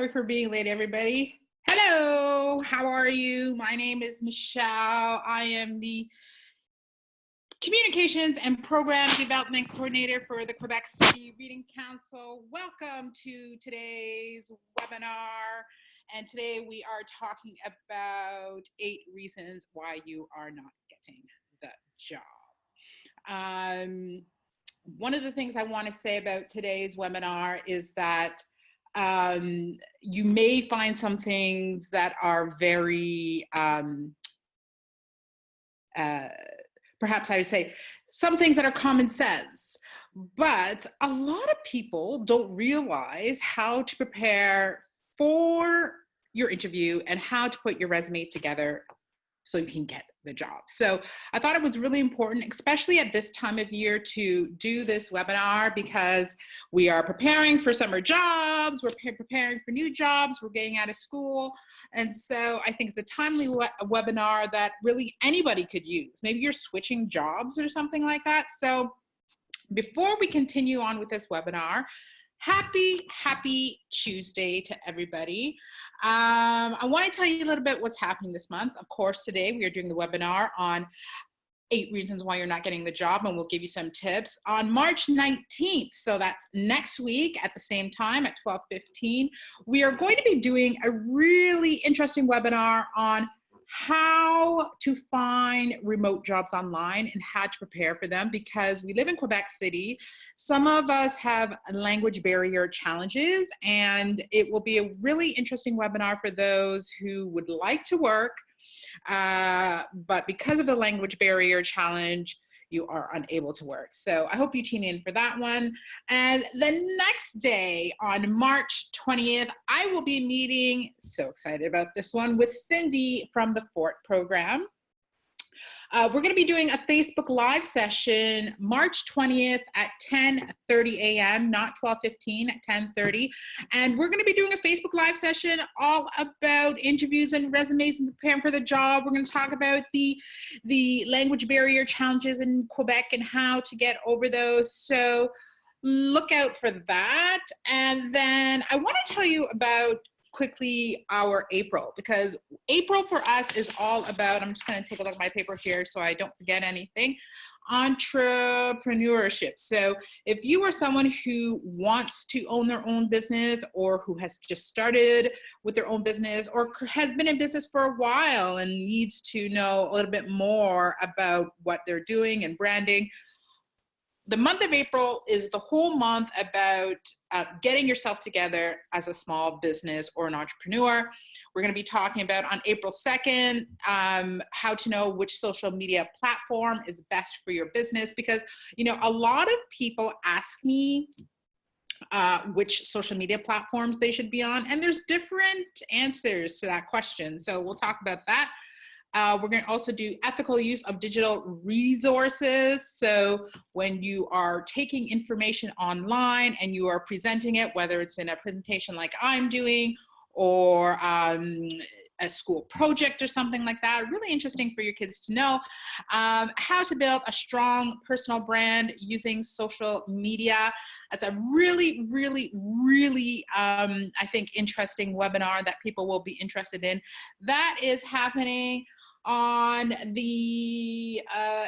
Sorry for being late, everybody. Hello, how are you? My name is Michelle. I am the Communications and Program Development Coordinator for the Quebec City Reading Council. Welcome to today's webinar. And today we are talking about 8 reasons why you are not getting the job. One of the things I want to say about today's webinar is that you may find some things that are very, perhaps I would say, some things that are common sense, but a lot of people don't realize how to prepare for your interview and how to put your resume together so you can get the job. So I thought it was really important, especially at this time of year, to do this webinar because we are preparing for summer jobs, we're preparing for new jobs, we're getting out of school. And so I think it's a timely webinar that really anybody could use. Maybe you're switching jobs or something like that. So before we continue on with this webinar, happy Tuesday to everybody. I want to tell you a little bit what's happening this month. Of course, today we are doing the webinar on 8 reasons why you're not getting the job, and we'll give you some tips. On March 19th, so that's next week at the same time at 12:15, we are going to be doing a really interesting webinar on how to find remote jobs online and how to prepare for them, because we live in Quebec City. Some of us have language barrier challenges, and it will be a really interesting webinar for those who would like to work, but because of the language barrier challenge, you are unable to work. So I hope you tune in for that one. And the next day, on March 20th, I will be meeting, so excited about this one, with Cindy from the FORT program. We're going to be doing a Facebook Live session March 20th at 10:30 a.m., not 12:15, at 10:30. And we're going to be doing a Facebook Live session all about interviews and resumes and preparing for the job. We're going to talk about the language barrier challenges in Quebec and how to get over those. So look out for that. And then I want to tell you about quickly our April, because April for us is all about, I'm just going to take a look at my paper here so I don't forget anything, entrepreneurship. So if you are someone who wants to own their own business, or who has just started with their own business, or has been in business for a while and needs to know a little bit more about what they're doing and branding, the month of April is the whole month about getting yourself together as a small business or an entrepreneur. We're going to be talking about on April 2nd, how to know which social media platform is best for your business, because, you know, a lot of people ask me which social media platforms they should be on, and there's different answers to that question. So we'll talk about that. We're going to also do ethical use of digital resources. So when you are taking information online and you are presenting it, whether it's in a presentation like I'm doing, or a school project or something like that, really interesting for your kids to know. How to build a strong personal brand using social media. That's a really, I think, interesting webinar that people will be interested in. That is happening on the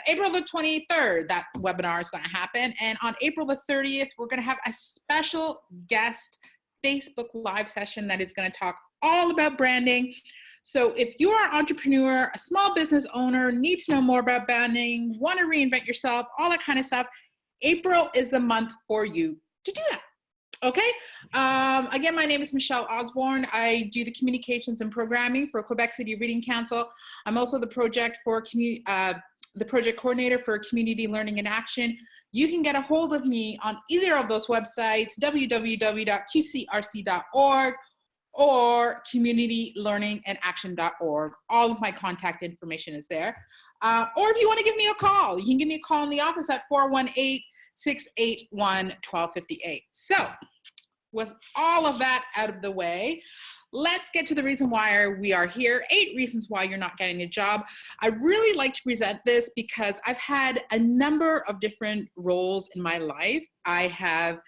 April the 23rd. That webinar is going to happen. And on April the 30th, we're going to have a special guest Facebook Live session that is going to talk all about branding. So if you are an entrepreneur, a small business owner, need to know more about branding, want to reinvent yourself, all that kind of stuff, April is the month for you to do that. Okay. Again, my name is Michelle Osborne. I do the communications and programming for Quebec City Reading Council. I'm also the project coordinator for Community Learning in Action. You can get a hold of me on either of those websites, www.qcrc.org or communitylearningandaction.org. All of my contact information is there. Or if you want to give me a call, you can give me a call in the office at 418-681-1258. So with all of that out of the way, let's get to the reason why we are here. 8 reasons why you're not getting a job. I really like to present this because I've had a number of different roles in my life. I have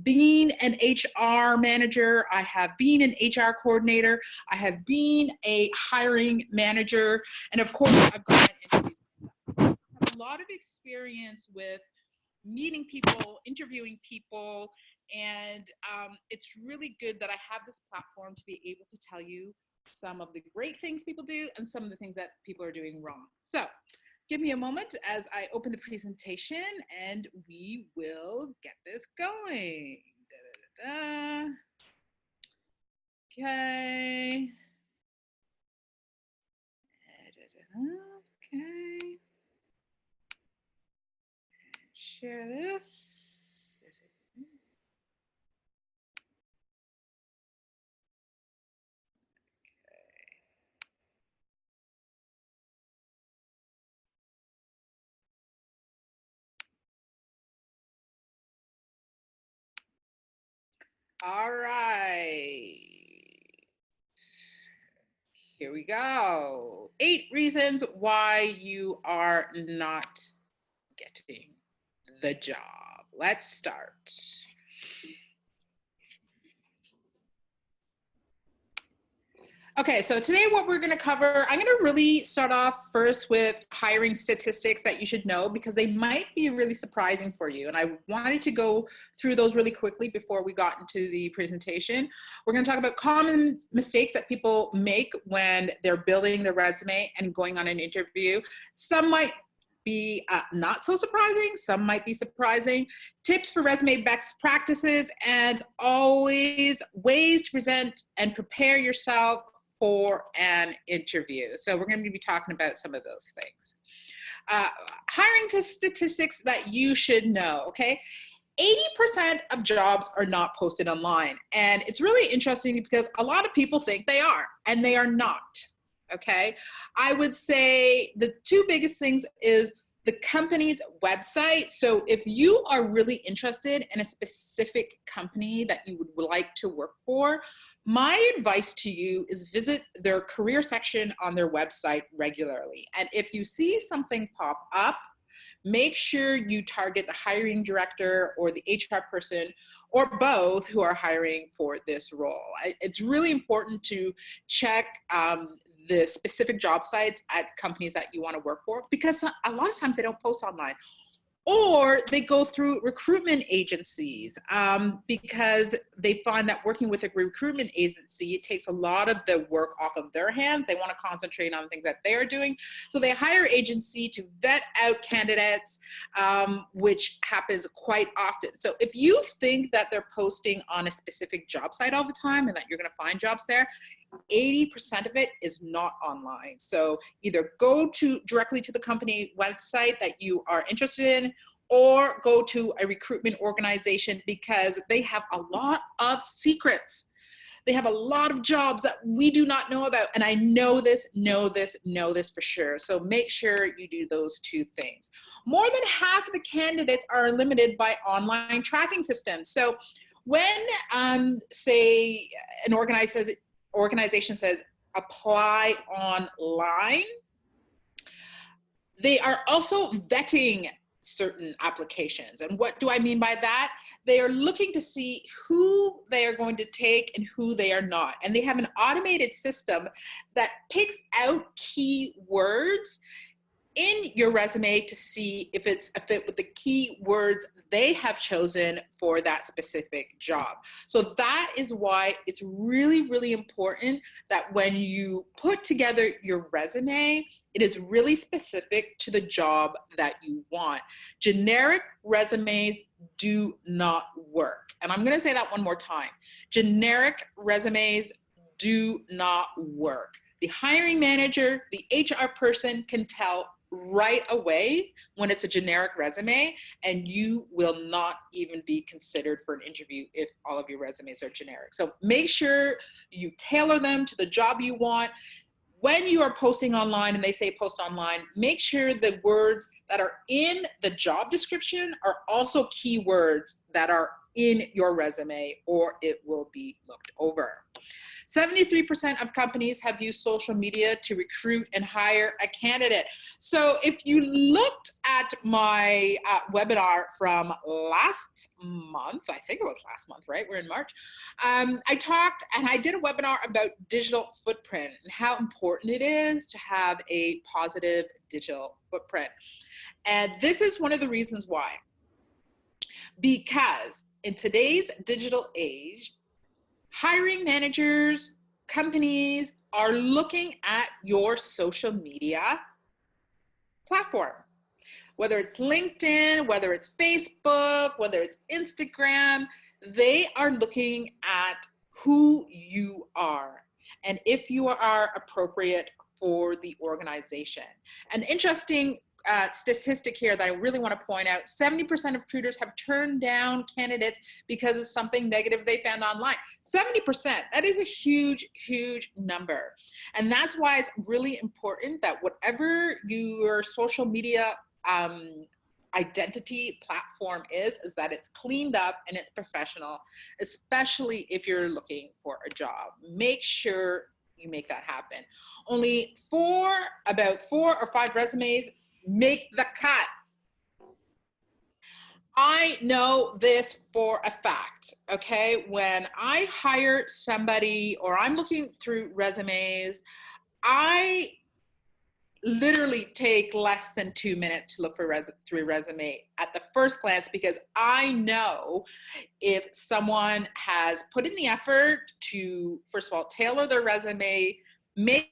been an HR manager, I have been an HR coordinator, I have been a hiring manager, and of course, I've gone into these. I have a lot of experience with meeting people, interviewing people, and it's really good that I have this platform to be able to tell you some of the great things people do and some of the things that people are doing wrong. So give me a moment as I open the presentation and we will get this going. Da, da, da, da. Okay. Okay. Share this. All right. Here we go. 8 reasons why you are not getting the job. Let's start. Okay, so today what we're going to cover, I'm going to really start off first with hiring statistics that you should know because they might be really surprising for you. And I wanted to go through those really quickly before we got into the presentation. We're going to talk about common mistakes that people make when they're building their resume and going on an interview. Some might be not so surprising, some might be surprising. Tips for resume best practices, and always ways to present and prepare yourself for an interview. So we're going to be talking about some of those things. Hiring statistics that you should know, okay? 80% of jobs are not posted online. And it's really interesting because a lot of people think they are, and they are not, okay? I would say the 2 biggest things is the company's website. So if you are really interested in a specific company that you would like to work for, my advice to you is visit their career section on their website regularly. And if you see something pop up, make sure you target the hiring director or the HR person or both who are hiring for this role. It's really important to check the specific job sites at companies that you want to work for because a lot of times they don't post online. Or they go through recruitment agencies because they find that working with a recruitment agency, it takes a lot of the work off of their hands. They want to concentrate on things that they're doing. So they hire agency to vet out candidates, which happens quite often. So if you think that they're posting on a specific job site all the time and that you're going to find jobs there, 80% of it is not online. So either go directly to the company website that you are interested in, or go to a recruitment organization because they have a lot of secrets. They have a lot of jobs that we do not know about. And I know this for sure. So make sure you do those 2 things. More than half of the candidates are limited by online tracking systems. So when, say, an organization says apply online, they are also vetting certain applications. And what do I mean by that? They are looking to see who they are going to take and who they are not. And they have an automated system that picks out keywords in your resume to see if it's a fit with the keywords they have chosen for that specific job. So that is why it's really, really important that when you put together your resume, it is really specific to the job that you want. Generic resumes do not work. And I'm going to say that one more time. Generic resumes do not work. The hiring manager, the HR person can tell right away when it's a generic resume, and you will not even be considered for an interview if all of your resumes are generic. So make sure you tailor them to the job you want. When you are posting online and they say post online, make sure the words that are in the job description are also keywords that are in your resume, or it will be looked over. 73% of companies have used social media to recruit and hire a candidate. So if you looked at my webinar from last month, I think it was last month, right? We're in March. I talked and I did a webinar about digital footprint and how important it is to have a positive digital footprint. And this is one of the reasons why. Because in today's digital age, hiring managers, companies are looking at your social media platform. Whether it's LinkedIn, whether it's Facebook, whether it's Instagram, they are looking at who you are and if you are appropriate for the organization. An interesting statistic here that I really want to point out, 70% of recruiters have turned down candidates because of something negative they found online. 70%, that is a huge, huge number. And that's why it's really important that whatever your social media identity platform is that it's cleaned up and it's professional, especially if you're looking for a job. Make sure you make that happen. Only about 4 or 5 resumes make the cut. I know this for a fact, okay? When I hire somebody or I'm looking through resumes, I literally take less than 2 minutes to look through a resume at the first glance, because I know if someone has put in the effort to, first of all, tailor their resume, make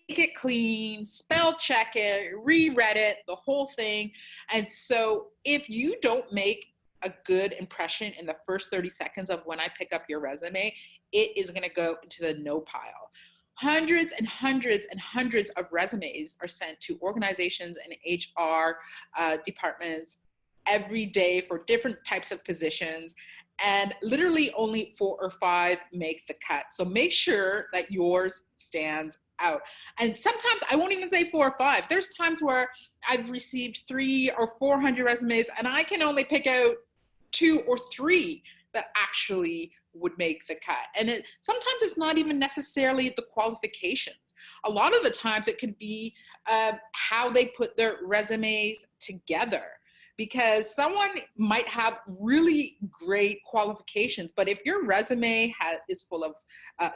it clean, spell check it, reread it, the whole thing. And so if you don't make a good impression in the first 30 seconds of when I pick up your resume, it is going to go into the no pile. Hundreds and hundreds and hundreds of resumes are sent to organizations and HR departments every day for different types of positions, and literally only 4 or 5 make the cut. So make sure that yours stands out. And sometimes I won't even say 4 or 5. There's times where I've received 300 or 400 resumes and I can only pick out 2 or 3 that actually would make the cut. And sometimes it's not even necessarily the qualifications. A lot of the times it could be how they put their resumes together, because someone might have really great qualifications, but if your resume is full of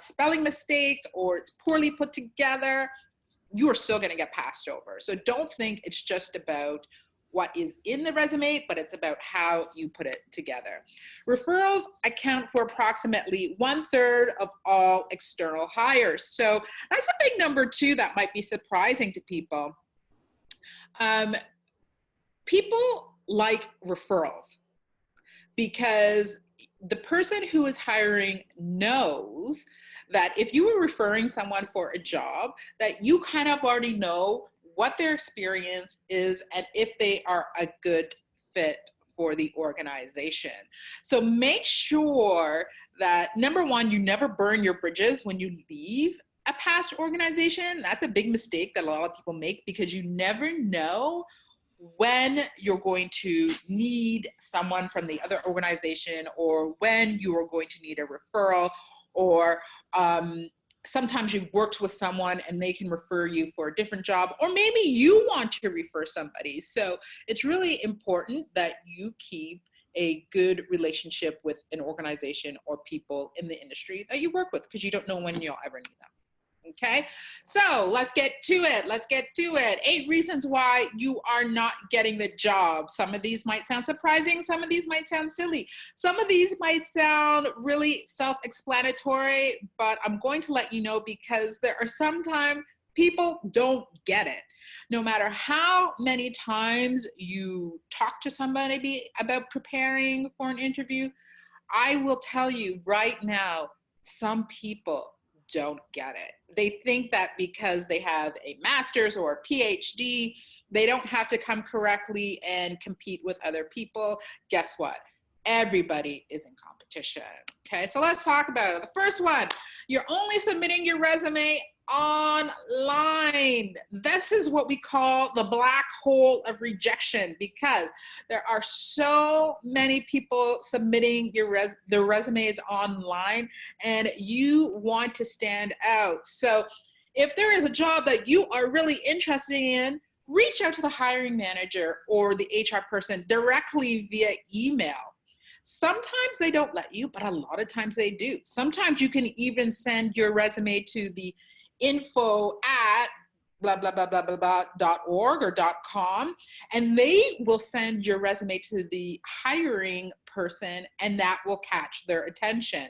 spelling mistakes or it's poorly put together, you are still going to get passed over. So don't think it's just about what is in the resume, but it's about how you put it together. Referrals account for approximately 1/3 of all external hires. So that's a big number too that might be surprising to people. People like referrals because the person who is hiring knows that if you were referring someone for a job, that you kind of already know what their experience is and if they are a good fit for the organization. So make sure that, number one, you never burn your bridges when you leave a past organization. That's a big mistake that a lot of people make, because you never know when you're going to need someone from the other organization, or when you are going to need a referral, or sometimes you've worked with someone and they can refer you for a different job, or maybe you want to refer somebody. So it's really important that you keep a good relationship with an organization or people in the industry that you work with, because you don't know when you'll ever need them. Okay, so let's get to it. Let's get to it. 8 reasons why you are not getting the job. Some of these might sound surprising. Some of these might sound silly. Some of these might sound really self-explanatory, but I'm going to let you know, because there are sometimes people don't get it. No matter how many times you talk to somebody about preparing for an interview, I will tell you right now, some people don't get it. They think that because they have a master's or a PhD, they don't have to come correctly and compete with other people. Guess what? Everybody is in competition. Okay, so let's talk about it. The first one, you're only submitting your resume online. This is what we call the black hole of rejection, because there are so many people submitting their resumes online, and you want to stand out. So if there is a job that you are really interested in, reach out to the hiring manager or the HR person directly via email. Sometimes they don't let you, but a lot of times they do. Sometimes you can even send your resume to the info at blah, blah, blah, blah, blah, blah, .org or .com, and they will send your resume to the hiring person, and that will catch their attention.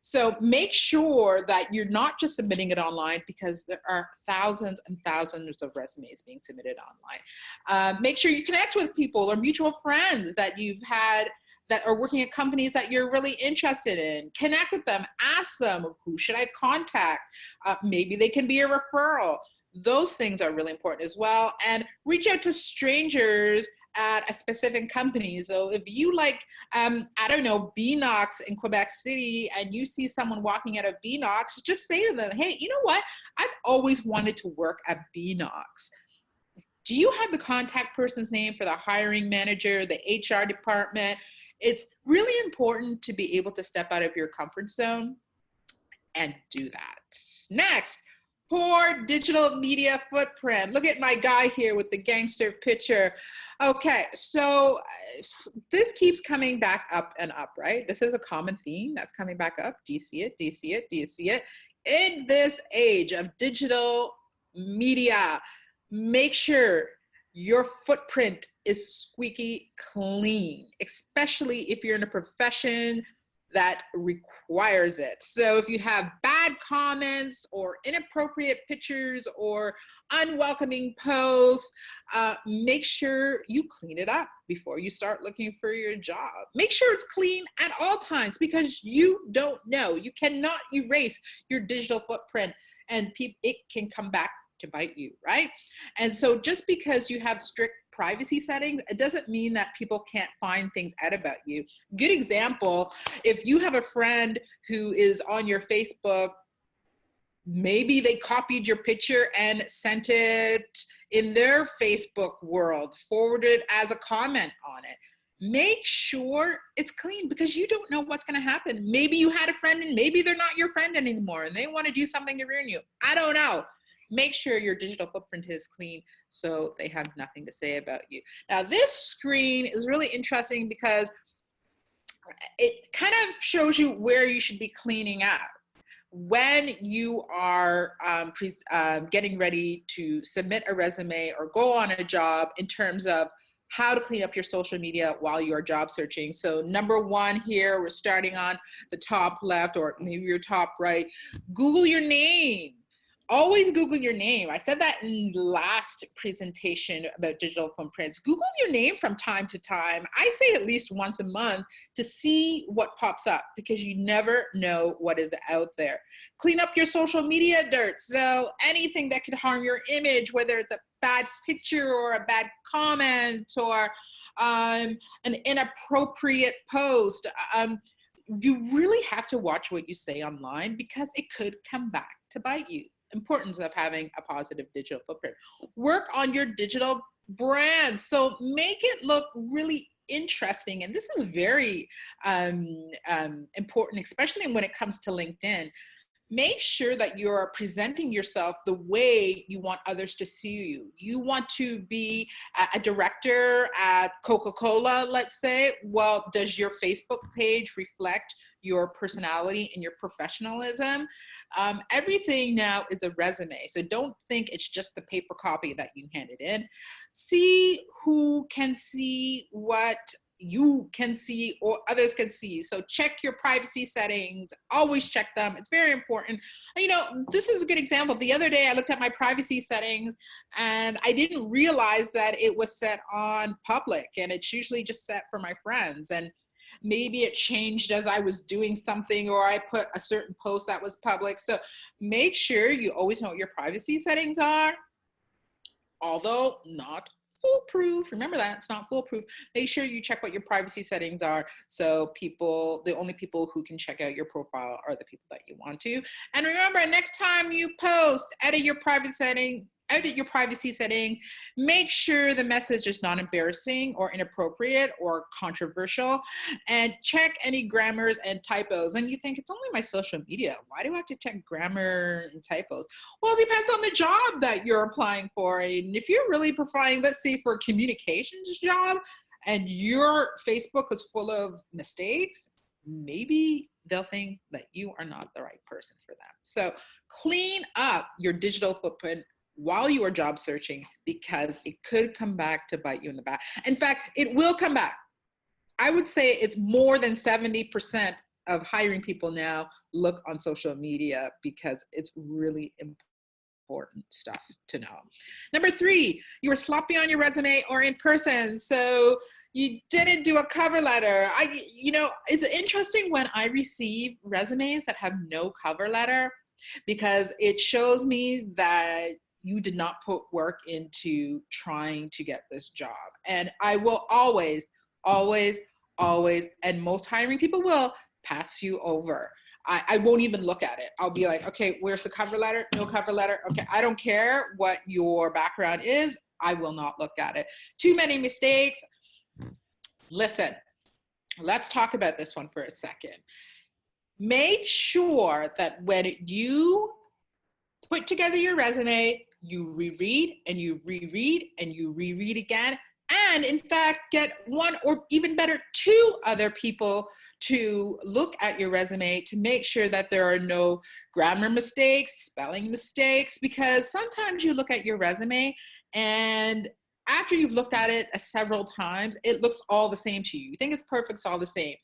So make sure that you're not just submitting it online, because there are thousands and thousands of resumes being submitted online. Make sure you connect with people or mutual friends that you've had that are working at companies that you're really interested in. Connect with them, ask them, who should I contact? Maybe they can be a referral. Those things are really important as well. And reach out to strangers at a specific company. So if you like, I don't know, Beenox in Quebec City, and you see someone walking out of Beenox, just say to them, hey, you know what? I've always wanted to work at Beenox. Do you have the contact person's name for the hiring manager, the HR department? It's really important to be able to step out of your comfort zone and do that. Next, poor digital media footprint. Look at my guy here with the gangster picture. Okay, so this keeps coming back up and up, right? This is a common theme that's coming back up. Do you see it? Do you see it? Do you see it? In this age of digital media, make sure your footprint is squeaky clean, especially if you're in a profession that requires it. So if you have bad comments or inappropriate pictures or unwelcoming posts, make sure you clean it up before you start looking for your job. Make sure it's clean at all times, because you don't know. You cannot erase your digital footprint, and it can come back to bite you, right? And so just because you have strict privacy settings, it doesn't mean that people can't find things out about you. Good example, if you have a friend who is on your Facebook, maybe they copied your picture and sent it in their Facebook world, forwarded as a comment on it. Make sure it's clean, because you don't know what's going to happen. Maybe you had a friend and maybe they're not your friend anymore and they want to do something to ruin you. I don't know. Make sure your digital footprint is clean so they have nothing to say about you. Now, this screen is really interesting because it kind of shows you where you should be cleaning up when you are getting ready to submit a resume or go on a job, in terms of how to clean up your social media while you are job searching. So number one here, we're starting on the top left, or maybe your top right. Google your name. Always Google your name. I said that in the last presentation about digital footprints. Google your name from time to time. I say at least once a month, to see what pops up, because you never know what is out there. Clean up your social media dirt. So anything that could harm your image, whether it's a bad picture or a bad comment or an inappropriate post, you really have to watch what you say online, because it could come back to bite you. Importance of having a positive digital footprint. Work on your digital brand. So make it look really interesting. And this is very important, especially when it comes to LinkedIn. Make sure that you're presenting yourself the way you want others to see you. You want to be a director at Coca-Cola, let's say. Well, does your Facebook page reflect your personality and your professionalism? Everything now is a resume. So don't think it's just the paper copy that you handed in. See who can see what you can see or others can see. So check your privacy settings, always check them. It's very important. You know, this is a good example. The other day I looked at my privacy settings and I didn't realize that it was set on public, and it's usually just set for my friends. And maybe it changed as I was doing something, or I put a certain post that was public. So make sure you always know what your privacy settings are, although not foolproof. Remember that, it's not foolproof. Make sure you check what your privacy settings are, so the only people who can check out your profile are the people that you want to. And remember, next time you post, edit your privacy settings. Make sure the message is not embarrassing or inappropriate or controversial, and check any grammars and typos. And you think, it's only my social media, why do I have to check grammar and typos? Well, it depends on the job that you're applying for. And if you're really applying, let's say, for a communications job, and your Facebook is full of mistakes, maybe they'll think that you are not the right person for them. So clean up your digital footprint while you are job searching, because it could come back to bite you in the back. In fact, it will come back. I would say it's more than 70% of hiring people now look on social media, because it's really important stuff to know. Number 3, you were sloppy on your resume or in person. So you didn't do a cover letter. It's interesting when I receive resumes that have no cover letter, because it shows me that you did not put work into trying to get this job. And I will always, and most hiring people will, pass you over. I won't even look at it. I'll be like, okay, where's the cover letter? No cover letter. Okay, I don't care what your background is. I will not look at it. Too many mistakes. Listen, let's talk about this one for a second. Make sure that when you put together your resume, you reread and you reread and you reread again. And in fact, get one or even better, 2 other people to look at your resume to make sure that there are no grammar mistakes, spelling mistakes, because sometimes you look at your resume and after you've looked at it several times, it looks all the same to you. You think it's perfect, it's all the same.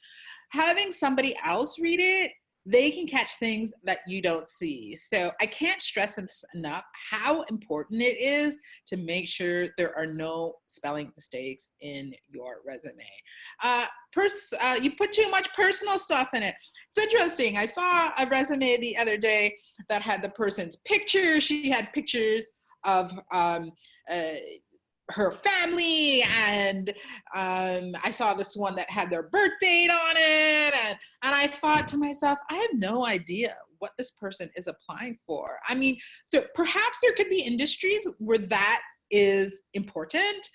Having somebody else read it, they can catch things that you don't see. So I can't stress this enough, how important it is to make sure there are no spelling mistakes in your resume. You put too much personal stuff in it. It's interesting. I saw a resume the other day that had the person's picture. She had pictures of her family, and I saw this one that had their birth date on it, and I thought to myself, I have no idea what this person is applying for. I mean, so perhaps there could be industries where that is important,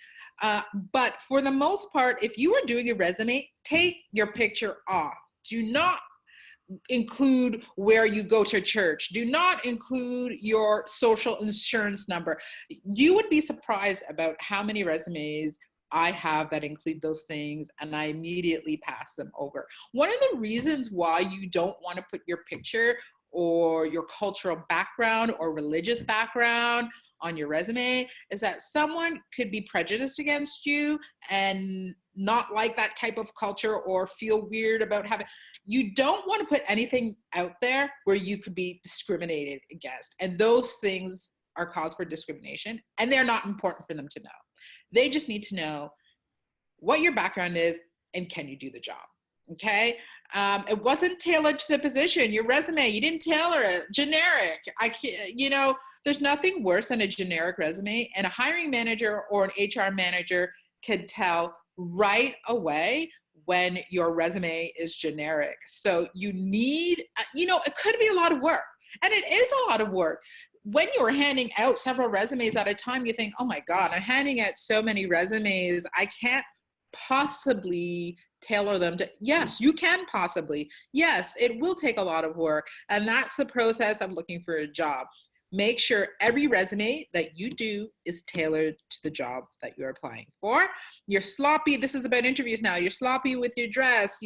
but for the most part, if you are doing a resume, take your picture off. Do not include where you go to church. Do not include your social insurance number. You would be surprised about how many resumes I have that include those things, and I immediately pass them over. One of the reasons why you don't want to put your picture or your cultural background or religious background on your resume is that someone could be prejudiced against you and not like that type of culture or feel weird about having. You don't want to put anything out there where you could be discriminated against. And those things are cause for discrimination, and they're not important for them to know. They just need to know what your background is and can you do the job, okay? It wasn't tailored to the position. Your resume, you didn't tailor it. Generic. There's nothing worse than a generic resume, and a hiring manager or an HR manager can tell right away when your resume is generic. So you need, it could be a lot of work, and it is a lot of work. When you're handing out several resumes at a time, you think, oh my God, I'm handing out so many resumes, I can't possibly tailor them to, yes, you can possibly. Yes, it will take a lot of work. And that's the process of looking for a job. Make sure every resume that you do is tailored to the job that you're applying for. You're sloppy. This is about interviews now. You're sloppy with your dress.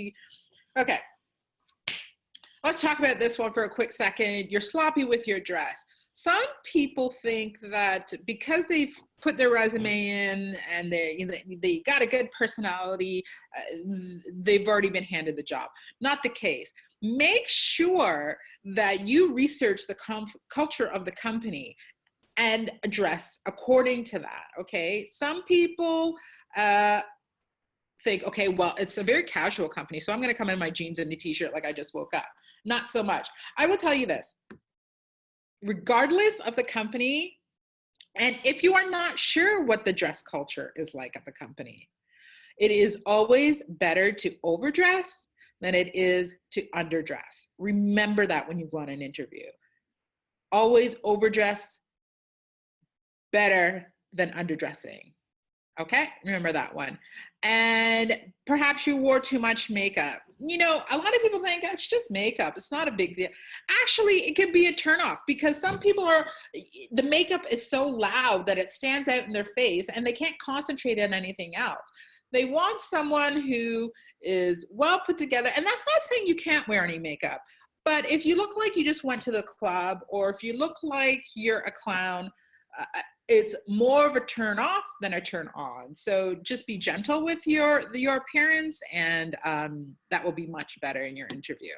Okay. Let's talk about this one for a quick second. You're sloppy with your dress. Some people think that because they've put their resume in and they got a good personality, they've already been handed the job. Not the case. Make sure that you research the culture of the company and dress according to that, okay? Some people think, okay, well, it's a very casual company, so I'm gonna come in my jeans and a t-shirt like I just woke up. Not so much. I will tell you this, regardless of the company, And if you are not sure what the dress culture is like at the company, it is always better to overdress than it is to underdress. Remember that when you go on an interview. Always overdress better than underdressing. Okay, remember that one. And perhaps you wore too much makeup. You know, a lot of people think it's just makeup. It's not a big deal. Actually, it can be a turnoff because some people the makeup is so loud that it stands out in their face and they can't concentrate on anything else. They want someone who is well put together. And that's not saying you can't wear any makeup. But if you look like you just went to the club, or if you look like you're a clown, it's more of a turn off than a turn on. So just be gentle with your appearance, and that will be much better in your interview.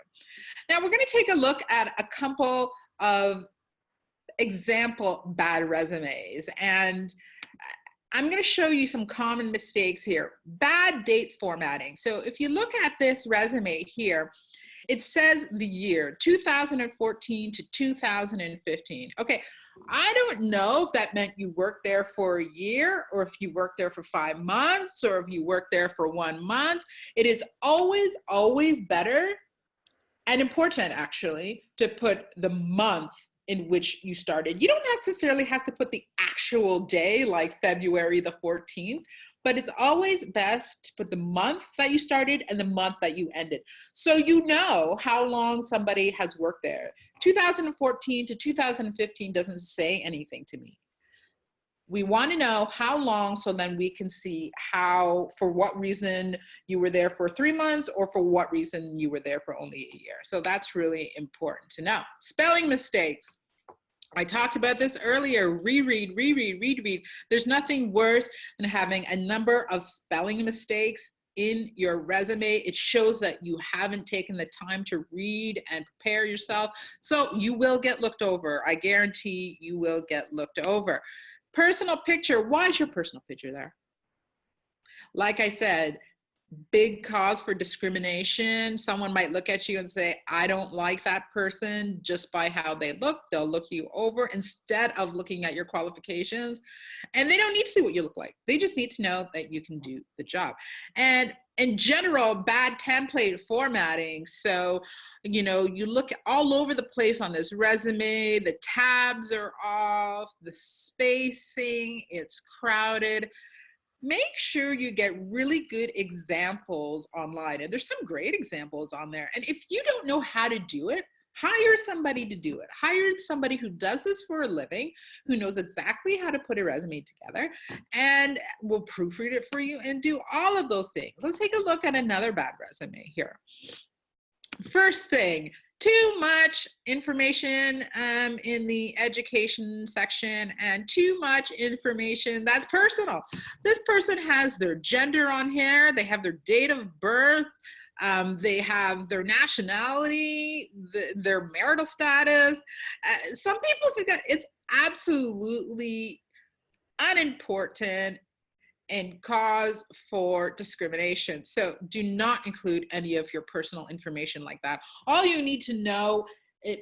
Now we're going to take a look at a couple of example bad resumes, and I'm going to show you some common mistakes here. Bad date formatting. So if you look at this resume here, it says the year 2014 to 2015. Okay, I don't know if that meant you worked there for a year, or if you worked there for 5 months, or if you worked there for 1 month. It is always, always better and important, actually, to put the month in which you started. You don't necessarily have to put the actual day, like February the 14th, but it's always best to put the month that you started and the month that you ended, so you know how long somebody has worked there. 2014 to 2015 doesn't say anything to me. We want to know how long, so then we can see for what reason you were there for 3 months, or for what reason you were there for only a year. So that's really important to know. Spelling mistakes. I talked about this earlier. Reread, reread, reread. There's nothing worse than having a number of spelling mistakes in your resume. It shows that you haven't taken the time to read and prepare yourself. So you will get looked over. I guarantee you will get looked over. Personal picture. Why is your personal picture there? Like I said, big cause for discrimination. Someone might look at you and say, I don't like that person just by how they look. They'll look you over instead of looking at your qualifications. And they don't need to see what you look like. They just need to know that you can do the job. And in general, bad template formatting. So, you know, you look all over the place on this resume, the tabs are off, the spacing, it's crowded. Make sure you get really good examples online. And there's some great examples on there. And if you don't know how to do it, hire somebody to do it. Hire somebody who does this for a living, who knows exactly how to put a resume together, and will proofread it for you and do all of those things. Let's take a look at another bad resume here. First thing, too much information in the education section, and too much information that's personal. This person has their gender on here, they have their date of birth, they have their nationality, their marital status. Some people think that it's absolutely unimportant and cause for discrimination. So do not include any of your personal information like that. All you need to know,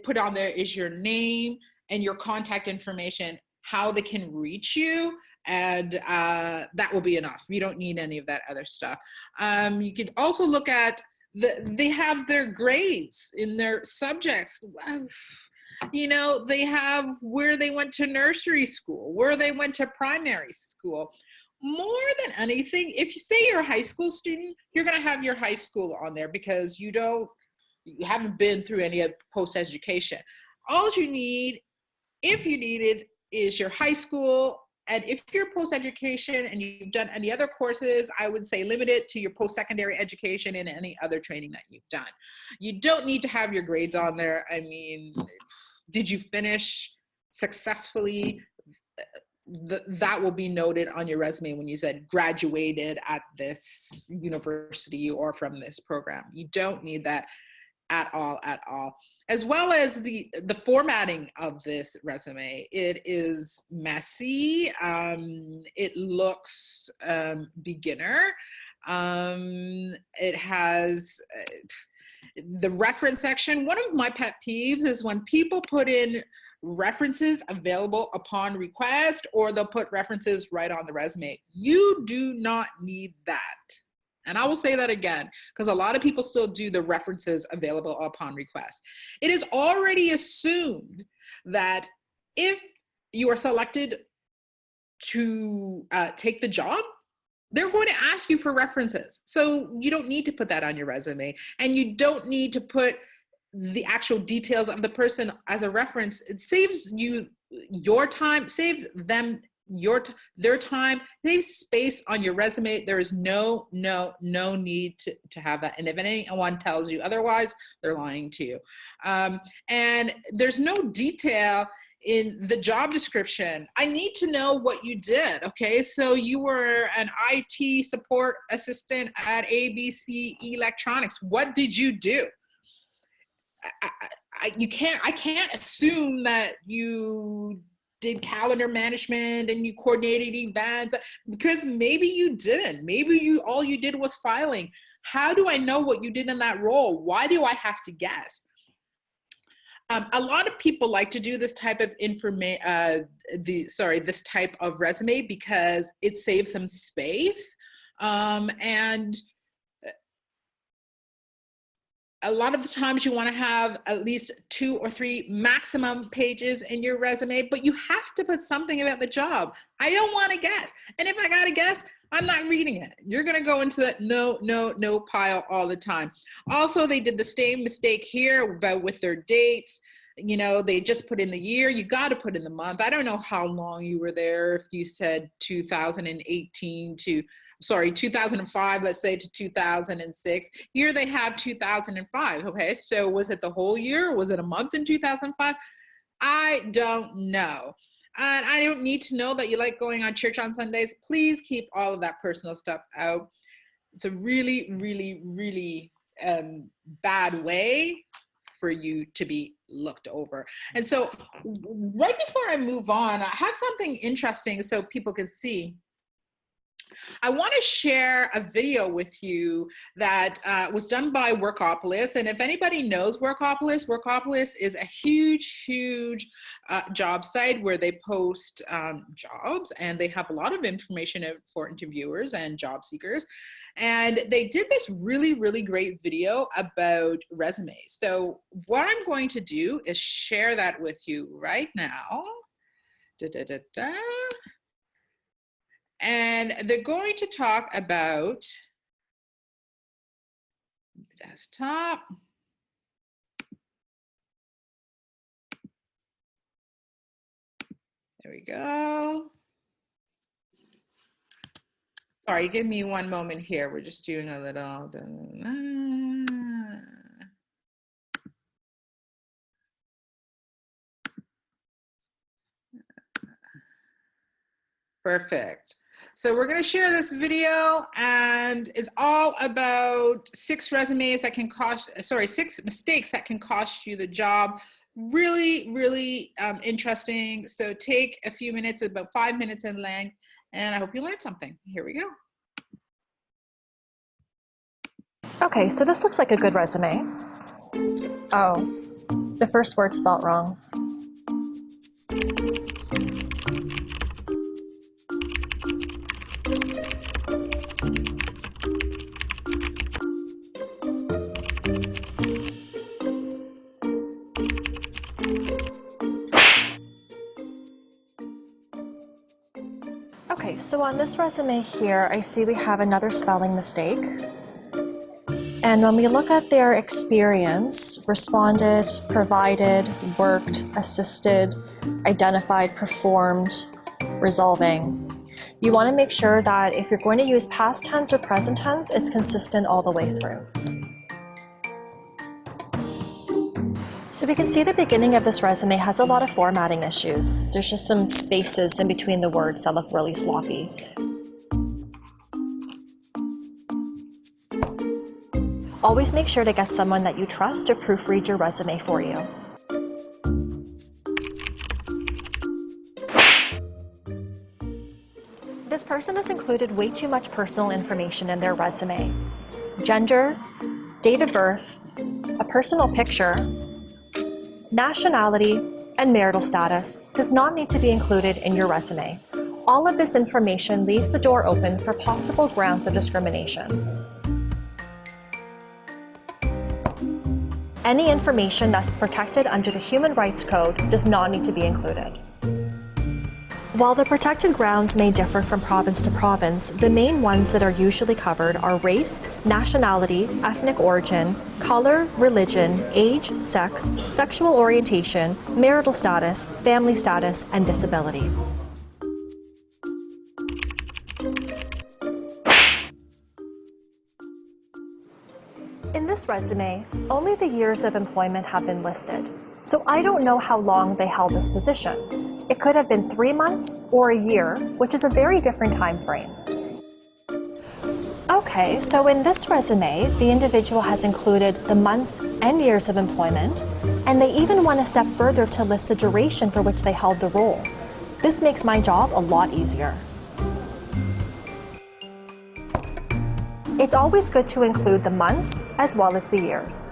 put on there, is your name and your contact information, how they can reach you, and that will be enough. You don't need any of that other stuff. You can also look at, they have their grades in their subjects. You know, they have where they went to nursery school, where they went to primary school. More than anything, if you say you're a high school student, you're going to have your high school on there because you haven't been through any of post-education. All you need, if you need it, is your high school. And if you're post-education and you've done any other courses, I would say limit it to your post-secondary education and any other training that you've done. You don't need to have your grades on there. I mean, did you finish successfully? That will be noted on your resume when you said graduated at this university or from this program. You don't need that at all, As well as the formatting of this resume. It is messy. It looks beginner. It has the reference section. One of my pet peeves is when people put in references available upon request, or they'll put references right on the resume. You do not need that. And I will say that again, because a lot of people still do the references available upon request. It is already assumed that if you are selected to take the job, they're going to ask you for references. So you don't need to put that on your resume, and you don't need to put the actual details of the person as a reference. It saves you your time, saves them their time, saves space on your resume. There is no need to have that. And if anyone tells you otherwise, they're lying to you. And there's no detail in the job description. I need to know what you did. Okay, so you were an IT support assistant at ABC Electronics. What did you do? I can't assume that you did calendar management and you coordinated events, because maybe you didn't. Maybe all you did was filing. How do I know what you did in that role? Why do I have to guess? A lot of people like to do this type of this type of resume because it saves them space, and a lot of the times you want to have at least 2 or 3 maximum pages in your resume, but you have to put something about the job. I don't want to guess. And if I got to guess, I'm not reading it. You're going to go into that no pile all the time. Also, they did the same mistake here about with their dates. You know, they just put in the year. You got to put in the month. I don't know how long you were there. If you said 2005, let's say, to 2006. Here they have 2005. Okay, so was it the whole year? Was it a month in 2005? I don't know. And I don't need to know that you like going on church on Sundays. Please keep all of that personal stuff out. It's a really bad way for you to be looked over. And so right before I move on, I have something interesting so people can see. I want to share a video with you that was done by Workopolis. And if anybody knows Workopolis, Workopolis is a huge job site where they post jobs, and they have a lot of information for interviewers and job seekers. And they did this really great video about resumes. So what I'm going to do is share that with you right now. And they're going to talk about desktop. There we go. Sorry, give me one moment here. We're just doing a little. Perfect. So we're going to share this video, and it's all about 6 resumes that can cost, 6 mistakes that can cost you the job. Really interesting. So take a few minutes, about 5 minutes in length, and I hope you learned something. Here we go. Okay, so this looks like a good resume. Oh, the first word spelled wrong. Okay, so on this resume here, I see we have another spelling mistake. And when we look at their experience, responded, provided, worked, assisted, identified, performed, resolving, you want to make sure that if you're going to use past tense or present tense, it's consistent all the way through. So we can see the beginning of this resume has a lot of formatting issues. There's just some spaces in between the words that look really sloppy. Always make sure to get someone that you trust to proofread your resume for you. This person has included way too much personal information in their resume. Gender, date of birth, a personal picture, nationality, and marital status does not need to be included in your resume. All of this information leaves the door open for possible grounds of discrimination. Any information that's protected under the Human Rights Code does not need to be included. While the protected grounds may differ from province to province, the main ones that are usually covered are race, nationality, ethnic origin, color, religion, age, sex, sexual orientation, marital status, family status, and disability. In this resume, only the years of employment have been listed, so I don't know how long they held this position. It could have been 3 months or a year, which is a very different time frame. Okay, so in this resume, the individual has included the months and years of employment, and they even went a step further to list the duration for which they held the role. This makes my job a lot easier. It's always good to include the months as well as the years.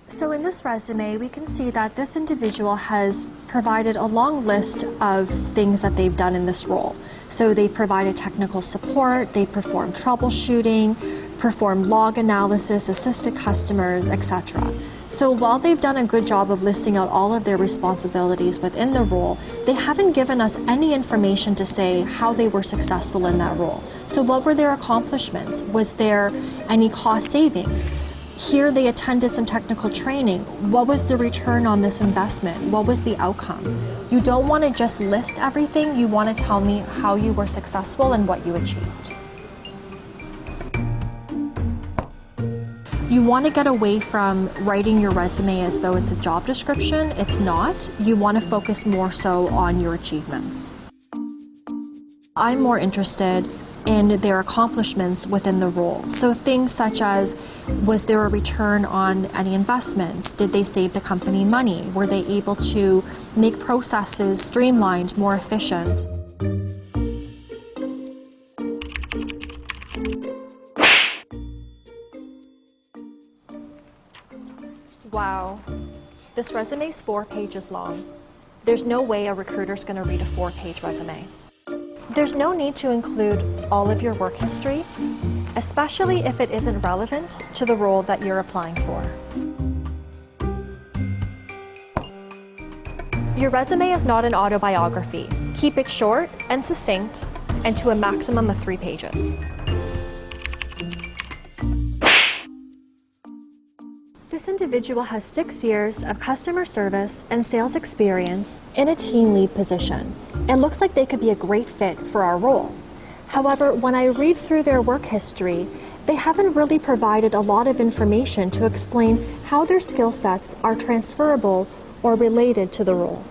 So in this resume, we can see that this individual has provided a long list of things that they've done in this role. So they provided technical support, they performed troubleshooting, performed log analysis, assisted customers, etc. So while they've done a good job of listing out all of their responsibilities within the role, they haven't given us any information to say how they were successful in that role. So what were their accomplishments? Was there any cost savings? Here they attended some technical training. What was the return on this investment? What was the outcome? You don't want to just list everything, you want to tell me how you were successful and what you achieved. You want to get away from writing your resume as though it's a job description. It's not. You want to focus more so on your achievements. I'm more interested in their accomplishments within the role. So things such as, was there a return on any investments? Did they save the company money? Were they able to make processes streamlined, more efficient? Wow, this resume is 4 pages long. There's no way a recruiter's going to read a 4-page resume. There's no need to include all of your work history, especially if it isn't relevant to the role that you're applying for. Your resume is not an autobiography. Keep it short and succinct and to a maximum of 3 pages. This individual has 6 years of customer service and sales experience in a team lead position. It looks like they could be a great fit for our role. However, when I read through their work history, they haven't really provided a lot of information to explain how their skill sets are transferable or related to the role.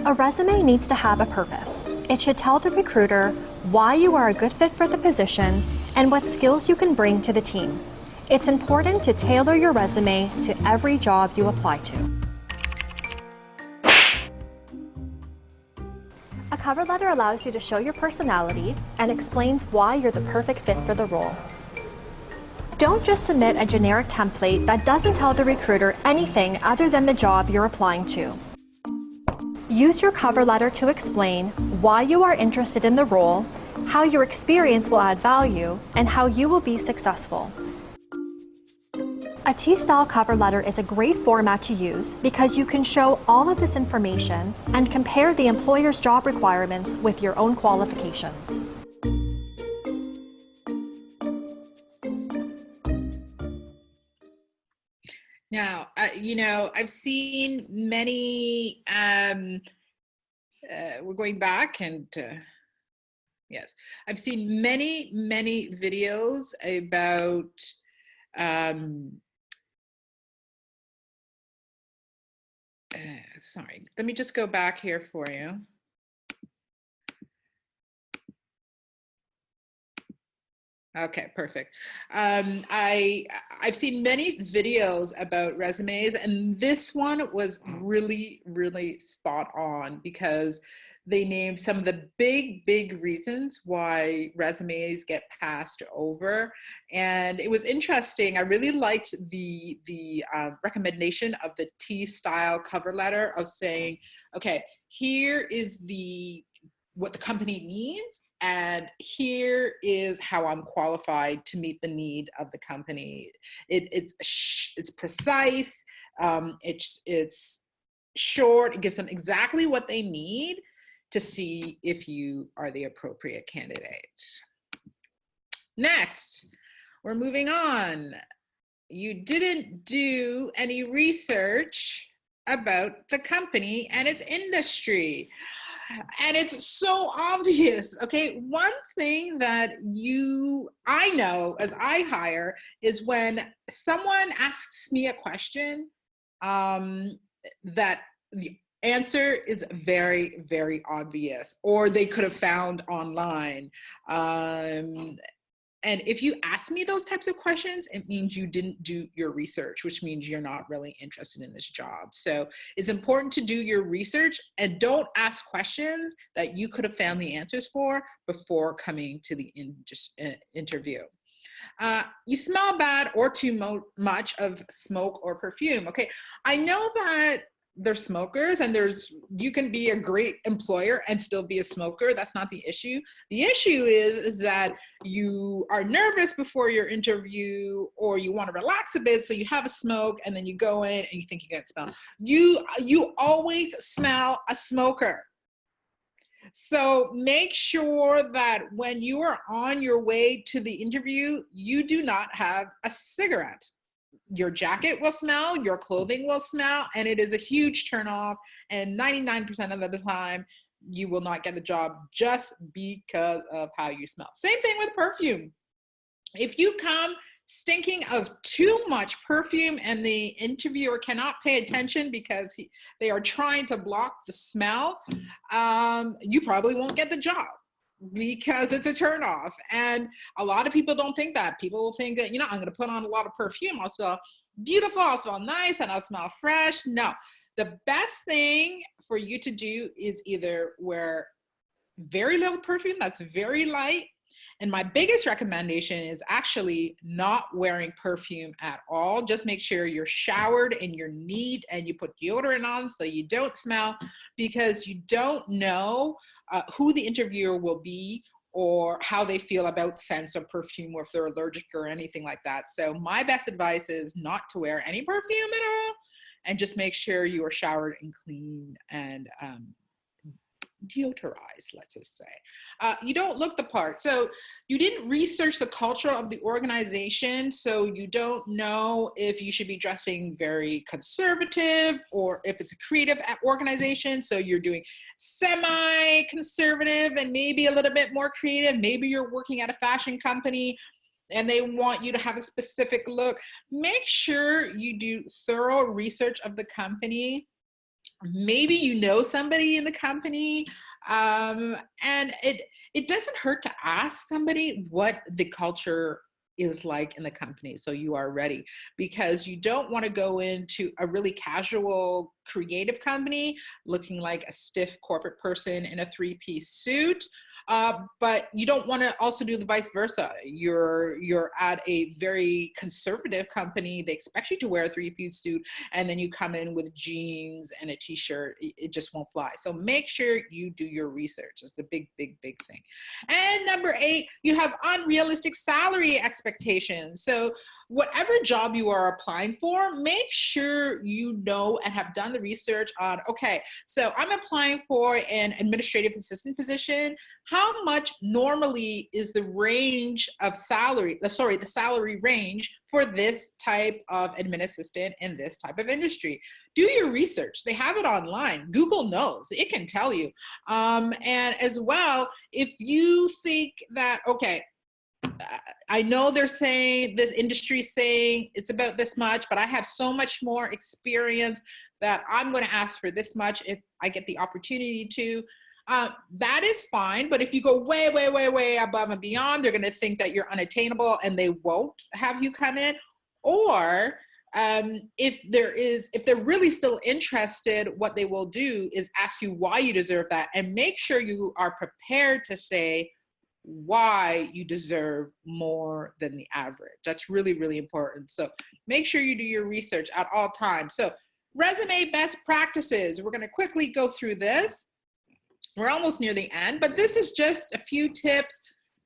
A resume needs to have a purpose. It should tell the recruiter why you are a good fit for the position and what skills you can bring to the team. It's important to tailor your resume to every job you apply to. A cover letter allows you to show your personality and explains why you're the perfect fit for the role. Don't just submit a generic template that doesn't tell the recruiter anything other than the job you're applying to. Use your cover letter to explain why you are interested in the role, how your experience will add value, and how you will be successful. A T-style cover letter is a great format to use because you can show all of this information and compare the employer's job requirements with your own qualifications. Now, I've seen many, we're going back and, yes, I've seen many videos about, sorry, let me just go back here for you. Okay, perfect. I've seen many videos about resumes, and this one was really spot on because They named some of the big reasons why resumes get passed over. And it was interesting. I really liked the recommendation of the T-style cover letter of saying, okay, here is what the company needs, and here is how I'm qualified to meet the need of the company. It's precise, it's short, it gives them exactly what they need to see if you are the appropriate candidate. Next, we're moving on. You didn't do any research about the company and its industry. And it's so obvious, okay? One thing that I know as I hire is when someone asks me a question that the answer is very obvious, or they could have found online. And if you ask me those types of questions, it means you didn't do your research, which means you're not really interested in this job. So it's important to do your research and don't ask questions that you could have found the answers for before coming to the interview. You smell bad or too much of smoke or perfume. Okay, I know that there's smokers, and you can be a great employer and still be a smoker. That's not the issue. The issue is that you are nervous before your interview, or you want to relax a bit, so you have a smoke, and then you go in and you think you're gonna smell. You always smell a smoker. So make sure that when you are on your way to the interview, you do not have a cigarette. Your jacket will smell, your clothing will smell, and it is a huge turnoff. And 99% of the time, you will not get the job just because of how you smell. Same thing with perfume. If you come stinking of too much perfume and the interviewer cannot pay attention because they are trying to block the smell, you probably won't get the job, because it's a turnoff. And a lot of people don't think that. People will think that, I'm going to put on a lot of perfume, I'll smell beautiful, I'll smell nice, and I'll smell fresh. No, the best thing for you to do is either wear very little perfume that's very light. And my biggest recommendation is actually not wearing perfume at all. Just make sure you're showered and you're neat and you put deodorant on so you don't smell, because you don't know who the interviewer will be or how they feel about scents of perfume, or if they're allergic or anything like that. So my best advice is not to wear any perfume at all, and just make sure you are showered and clean and deodorized, let's just say. You don't look the part. So you didn't research the culture of the organization, so you don't know if you should be dressing very conservative or if it's a creative organization, so you're doing semi-conservative and maybe a little bit more creative. Maybe you're working at a fashion company and they want you to have a specific look. Make sure you do thorough research of the company. Maybe you know somebody in the company, and it doesn't hurt to ask somebody what the culture is like in the company, so you are ready, because you don't want to go into a really casual creative company looking like a stiff corporate person in a three-piece suit. But you don't want to also do the vice versa. You're at a very conservative company. They expect you to wear a three-piece suit, and then you come in with jeans and a t-shirt. It just won't fly. So make sure you do your research. It's a big thing. And number 8, you have unrealistic salary expectations. So whatever job you are applying for, make sure you know and have done the research on, okay, so I'm applying for an administrative assistant position. How much normally is the range of salary, the salary range for this type of admin assistant in this type of industry? Do your research. They have it online. Google knows. It can tell you. And as well, if you think that, okay, I know they're saying, this industry is saying it's about this much, but I have so much more experience that I'm going to ask for this much if I get the opportunity to. That is fine, but if you go way above and beyond, they're going to think that you're unattainable and they won't have you come in. Or If they're really still interested, what they will do is ask you why you deserve that, and make sure you are prepared to say why you deserve more than the average. That's really, really important. So make sure you do your research at all times. So resume best practices. We're going to quickly go through this. We're almost near the end, but this is just a few tips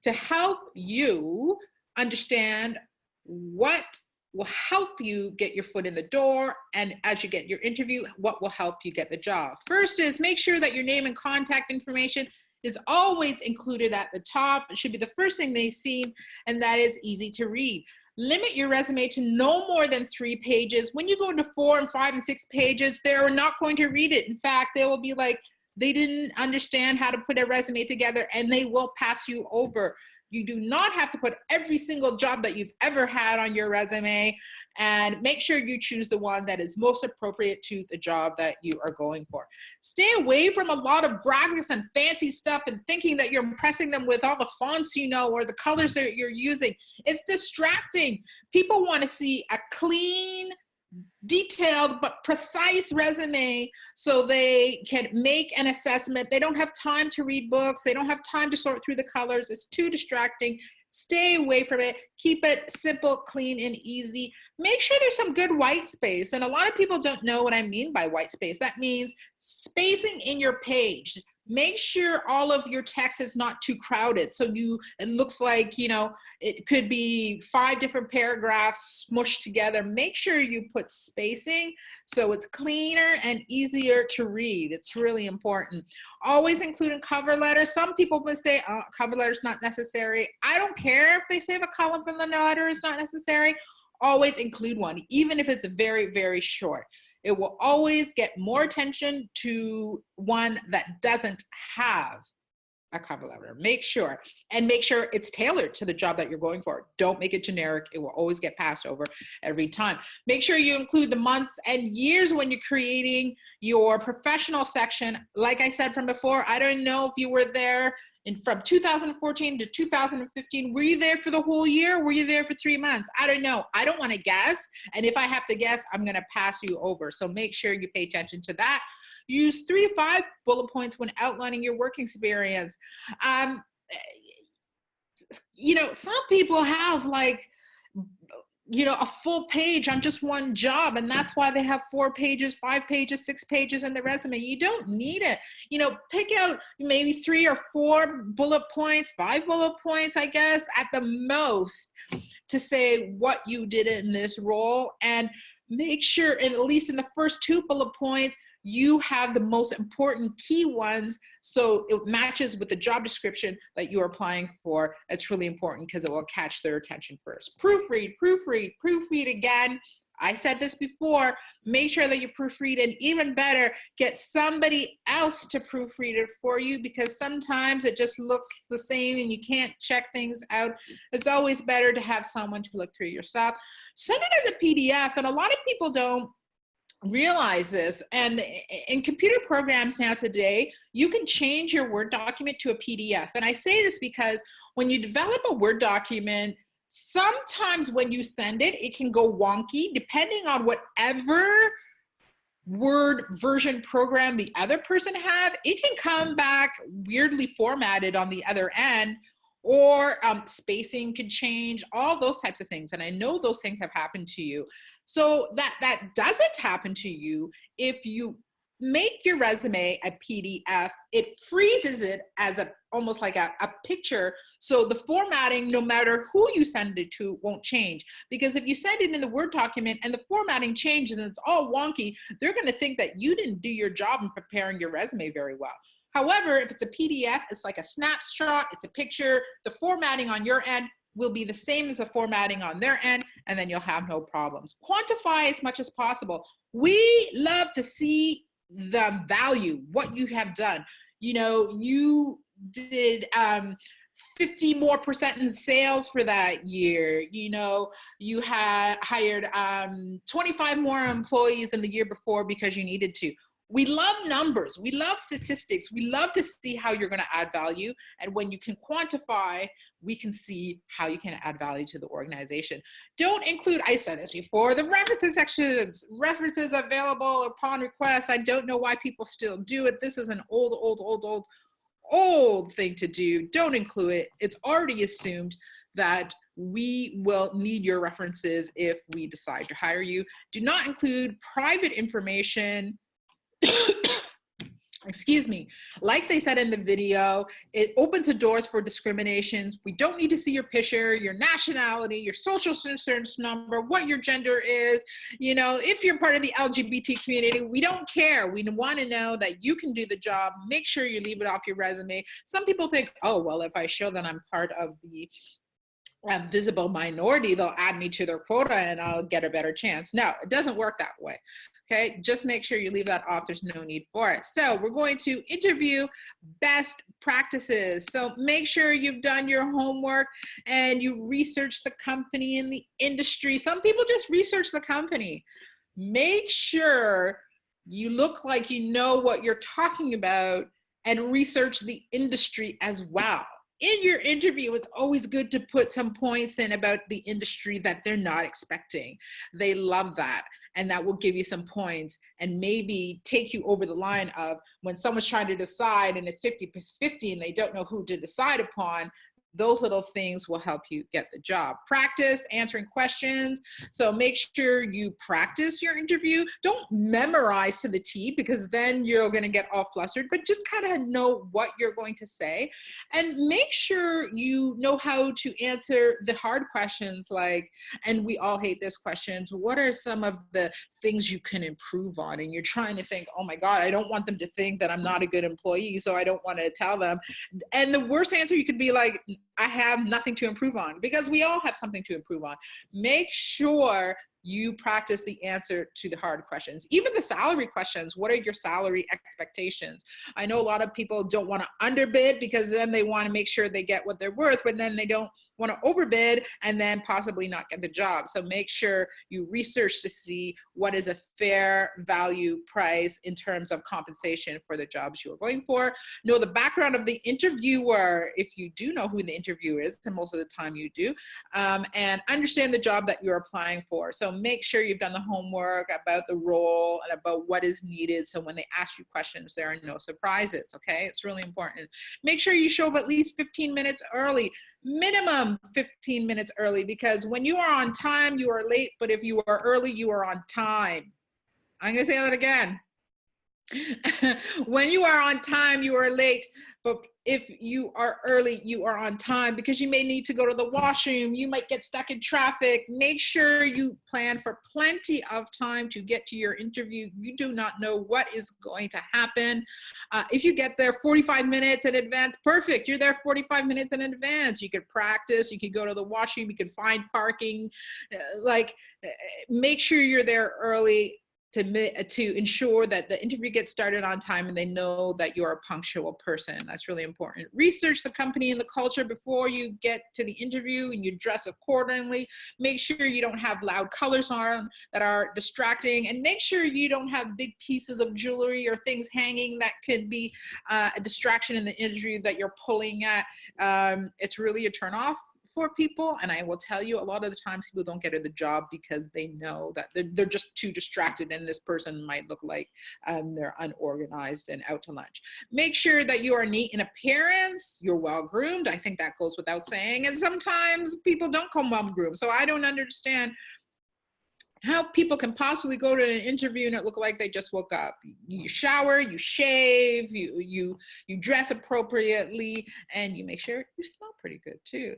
to help you understand what will help you get your foot in the door, and as you get your interview, what will help you get the job. First is make sure that your name and contact information is always included at the top. It should be the first thing they see, and that is easy to read. Limit your resume to no more than 3 pages. When you go into 4 and 5 and 6 pages, they're not going to read it. In fact, they will be like, they didn't understand how to put a resume together, and they will pass you over. You do not have to put every single job that you've ever had on your resume, and make sure you choose the one that is most appropriate to the job that you are going for. Stay away from a lot of graphics and fancy stuff and thinking that you're impressing them with all the fonts you know or the colors that you're using. It's distracting. People want to see a clean, detailed but precise resume so they can make an assessment. They don't have time to read books. They don't have time to sort through the colors. It's too distracting. Stay away from it. Keep it simple, clean, and easy. Make sure there's some good white space. And a lot of people don't know what I mean by white space. That means spacing in your page. Make sure all of your text is not too crowded. So it looks like, it could be 5 different paragraphs smushed together. Make sure you put spacing so it's cleaner and easier to read. It's really important. Always include a cover letter. Some people will say, oh, cover letter is not necessary. I don't care if they say the cover letter is not necessary. Always include one, even if it's very, very short. It will always get more attention to one that doesn't have a cover letter. Make sure it's tailored to the job that you're going for. Don't make it generic. It will always get passed over every time. Make sure you include the months and years when you're creating your professional section. Like I said from before, I don't know if you were there from 2014 to 2015, were you there for the whole year? Were you there for 3 months? I don't know. I don't want to guess. And if I have to guess, I'm going to pass you over. So make sure you pay attention to that. Use 3 to 5 bullet points when outlining your work experience. Some people have a full page on just one job, and that's why they have 4 pages, 5 pages, 6 pages in the resume. You don't need it. Pick out maybe 3 or 4 bullet points, 5 bullet points, I guess, at the most, to say what you did in this role, and make sure, and at least in the first 2 bullet points, you have the most important key ones so it matches with the job description that you're applying for. It's really important because it will catch their attention first. Proofread, proofread, proofread again. I said this before, make sure that you proofread, and even better, get somebody else to proofread it for you, because sometimes it just looks the same and you can't check things out. It's always better to have someone to look through yourself. Send it as a PDF, and a lot of people don't realize this. And in computer programs now today, you can change your Word document to a PDF. And I say this because when you develop a Word document, sometimes when you send it, it can go wonky depending on whatever Word version program the other person have. It can come back weirdly formatted on the other end, or spacing could change, all those types of things. And I know those things have happened to you. So that doesn't happen to you if you make your resume a PDF. It freezes it as almost like a picture. So the formatting, no matter who you send it to, won't change. Because if you send it in the Word document and the formatting changes and it's all wonky, they're going to think that you didn't do your job in preparing your resume very well. However, if it's a PDF, it's like a snapshot, it's a picture, the formatting on your end will be the same as the formatting on their end, and then you'll have no problems. Quantify as much as possible. We love to see the value, what you have done. You did 50% more in sales for that year. You had hired 25 more employees than the year before because you needed to. We love numbers. We love statistics. We love to see how you're going to add value. And when you can quantify, we can see how you can add value to the organization. Don't include, I said this before, the references sections, references available upon request. I don't know why people still do it. This is an old thing to do. Don't include it. It's already assumed that we will need your references if we decide to hire you. Do not include private information. Excuse me, like they said in the video, it opens the doors for discriminations. We don't need to see your picture, your nationality, your social insurance number, what your gender is. You know, if you're part of the LGBT community, we don't care. We want to know that you can do the job. Make sure you leave it off your resume. Some people think, oh, well, if I show that I'm part of the visible minority, they'll add me to their quota and I'll get a better chance. No, it doesn't work that way. Okay, just make sure you leave that off. There's no need for it. So we're going to interview best practices. So make sure you've done your homework and you research the company and the industry. Some people just research the company. Make sure you look like you know what you're talking about and research the industry as well. In your interview, it's always good to put some points in about the industry that they're not expecting. They love that. And that will give you some points and maybe take you over the line of when someone's trying to decide and it's 50-50 and they don't know who to decide upon. Those little things will help you get the job. Practice answering questions. So make sure you practice your interview. Don't memorize to the T because then you're going to get all flustered, but just kind of know what you're going to say. And make sure you know how to answer the hard questions like, and we all hate this question, so what are some of the things you can improve on? And you're trying to think, oh my God, I don't want them to think that I'm not a good employee, so I don't want to tell them. And the worst answer you could be like, I have nothing to improve on, because we all have something to improve on. Make sure you practice the answer to the hard questions. Even the salary questions, what are your salary expectations? I know a lot of people don't want to underbid because then they want to make sure they get what they're worth, but then they don't want to overbid and then possibly not get the job. So make sure you research to see what is a fair value price in terms of compensation for the jobs you are going for. Know the background of the interviewer, if you do know who the interviewer is, and most of the time you do, and understand the job that you're applying for. So make sure you've done the homework about the role and about what is needed, so when they ask you questions, there are no surprises, okay? It's really important. Make sure you show up at least 15 minutes early. Minimum 15 minutes early, because when you are on time, you are late, but if you are early, you are on time. I'm gonna say that again. When you are on time, you are late, but if you are early, you are on time, because you may need to go to the washroom, you might get stuck in traffic. Make sure you plan for plenty of time to get to your interview. You do not know what is going to happen. If you get there 45 minutes in advance, perfect. You're there 45 minutes in advance. You could practice, you could go to the washroom, you could find parking. Make sure you're there early to ensure that the interview gets started on time and they know that you're a punctual person. That's really important. Research the company and the culture before you get to the interview, and you dress accordingly. Make sure you don't have loud colors on that are distracting, and make sure you don't have big pieces of jewelry or things hanging that could be a distraction in the interview that you're pulling at. It's really a turn off for people, and I will tell you, a lot of the times people don't get the job because they know that they're just too distracted, and this person might look like they're unorganized and out to lunch. Make sure that you are neat in appearance, you're well groomed. I think that goes without saying, and sometimes people don't come well groomed, so I don't understand how people can possibly go to an interview and it look like they just woke up. You shower, you shave, you dress appropriately, and you make sure you smell pretty good too.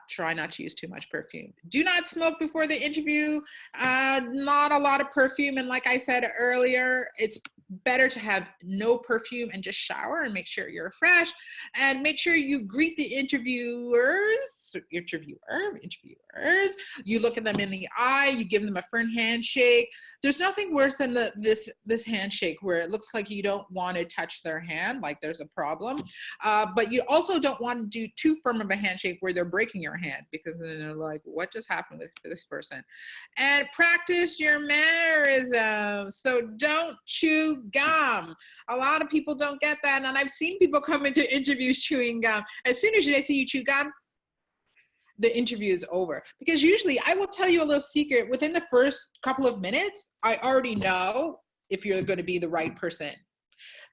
Try not to use too much perfume. Do not smoke before the interview. Not a lot of perfume. And like I said earlier, it's better to have no perfume and just shower and make sure you're fresh. And make sure you greet the interviewers. You look at them in the eye, you give them a firm handshake. there's nothing worse than this handshake where it looks like you don't want to touch their hand, like there's a problem. But you also don't want to do too firm of a handshake where they're breaking your hand, because then they're like, what just happened with this person? And practice your mannerisms. So don't chew gum. A lot of people don't get that. And I've seen people come into interviews chewing gum. As soon as they see you chew gum, the interview is over. Because usually, I will tell you a little secret, within the first couple of minutes, I already know if you're going to be the right person.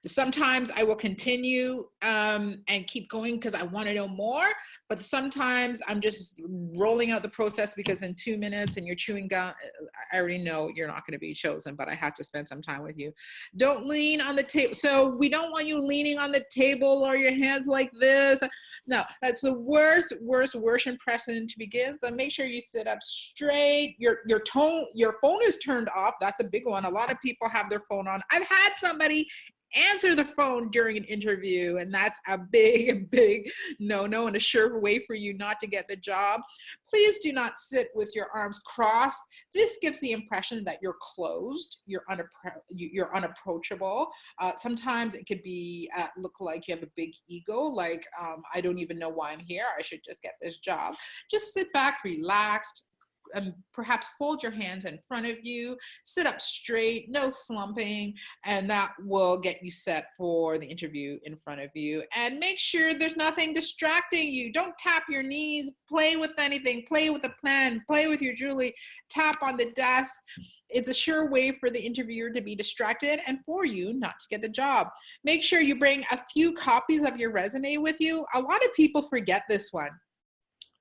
Sometimes I will continue and keep going because I want to know more, but sometimes I'm just rolling out the process because in 2 minutes and you're chewing gum, I already know you're not going to be chosen, but I had to spend some time with you. Don't lean on the table. So we don't want you leaning on the table or your hands like this. No, that's the worst impression to begin. So make sure you sit up straight. Your phone is turned off. That's a big one. A lot of people have their phone on. I've had somebody answer the phone during an interview, and that's a big no-no and a sure way for you not to get the job. Please do not sit with your arms crossed. This gives the impression that you're closed, you're unapproachable. Sometimes it could be look like you have a big ego, like I don't even know why I'm here, I should just get this job. Just sit back, relaxed, and perhaps fold your hands in front of you, sit up straight, no slumping, and that will get you set for the interview in front of you. And make sure there's nothing distracting you. Don't tap your knees, play with anything, play with a pen, play with your jewelry, tap on the desk. It's a sure way for the interviewer to be distracted and for you not to get the job. Make sure you bring a few copies of your resume with you. A lot of people forget this one.